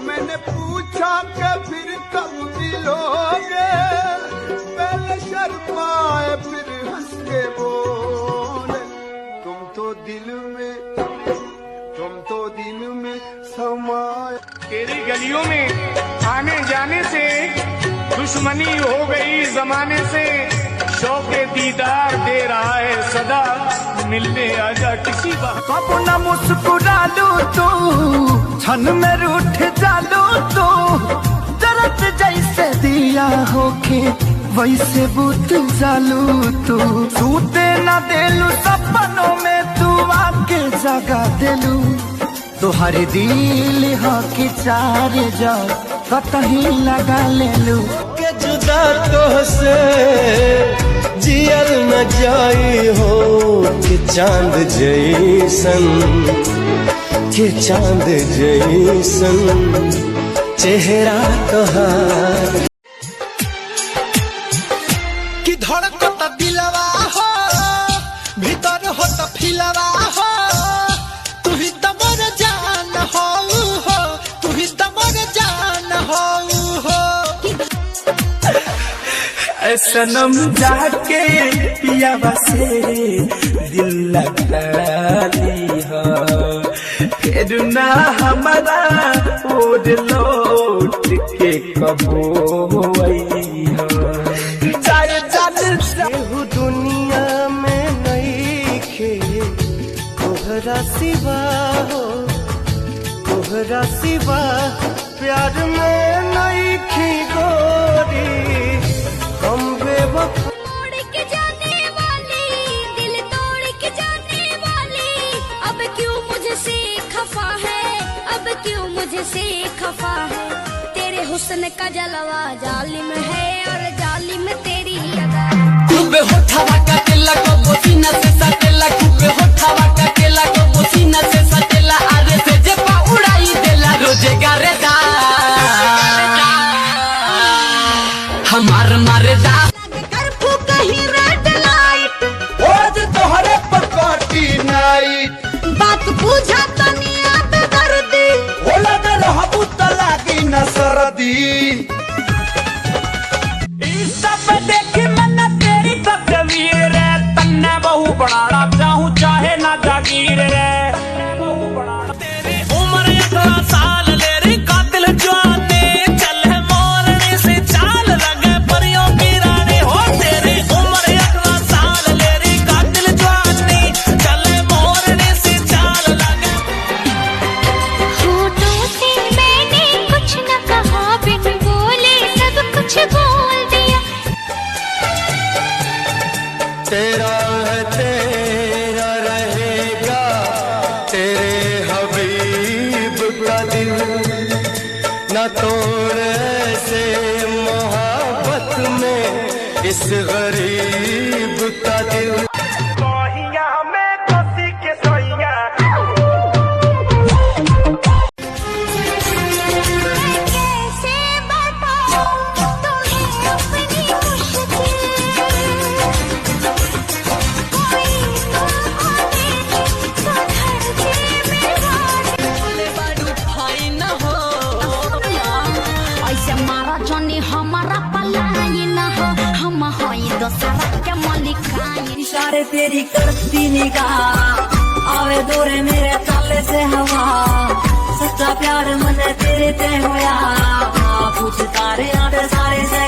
मैंने पूछा कि फिर कब मिलोगे, पहले शर्माए फिर हंस के बोले, तुम तो दिल में समाए। तेरी गलियों में आने जाने से दुश्मनी हो गई जमाने से, शौके दीदार दे रहा है सदा, मिलने आजा किसी बात। कब न मुस्कुरा लू तू, क्षण में रूठ जालू तू, दर्द जैसे दिया होके वैसे बुत जालू तू, सूते न देलू सपनों में तू आके जगा देलू, तुहर दिल हो कि चार जा कतही लगा लेलू। के जुदा तो से जियल न जाई हो, कि चांद जैसन चेहरा तोहार। कि धड़कत दिलवा हो, भीतर हो त फिलवा हो, तू ही त मोर जान हो, तू ही त मोर जान हो। सनम जाके पियावा से दिल लगा ली हो, फिर ना हमारा ओर लौट के कबो आई हो। चाहे केहू दुनिया में नहीं खे तोहरा सिवा हो, तोहरा सिवा प्यार में नहीं खी गोरी, हम बेवफा। तोड़ के जाने वाली, दिल तोड़ के जाने वाली, अब क्यों मुझसे खफा है, अब क्यों मुझसे खफा है। तेरे हुस्न का जलवा जालिम है और जालिम तेरी अदा। खूबे होठावा का केला को पसीना से सटेला, खूबे होठावा का केला को पसीना से सटेला, आरे से जेपा उड़ाई देला रोजेगार दा हमार मारे दा। करफू कहीं रेड लाइट, आज तोहरे पर पार्टी नाइट, बात पूछा तनिया पे दर्दी, होला न रहबू त लागी न सरदी। सब देखी मैंने तेरी तस्वीर, तन्ने बहु बनाना चाहूँ चाहे ना जागीर रे। तेरी उम्र 18 साल ले रही कातिल जवानी, चले मोरनी से चाल लगे परियों की रानी हो। तेरी उम्र 18 साल ले रही कातिल जवानी, चले मोरनी से चाल लगे। होठों से मैंने कुछ न कहा, बिन बोले सब कुछ बोल दिया। तेरा है तेरा रहेगा, तेरे हबीब का दिल न तोड़ ऐसे मोहब्बत में इस गरीब का दिल। सोहिया में कसी के सोहिया, कैसे बताऊं तुम्हें अपनी मुश्किल, कोई तो धरती मेरा बोले बारू भाई न हो, ऐसे मारा जाने हमारा पलाई न हो, हम होई दोसरा के मलिकाई। इशारे तेरी करती निगाह, आवे दूरे मेरे ताले से हवा, सच्चा प्यार मने तेरे ते होया, पूछ तारे आते सारे से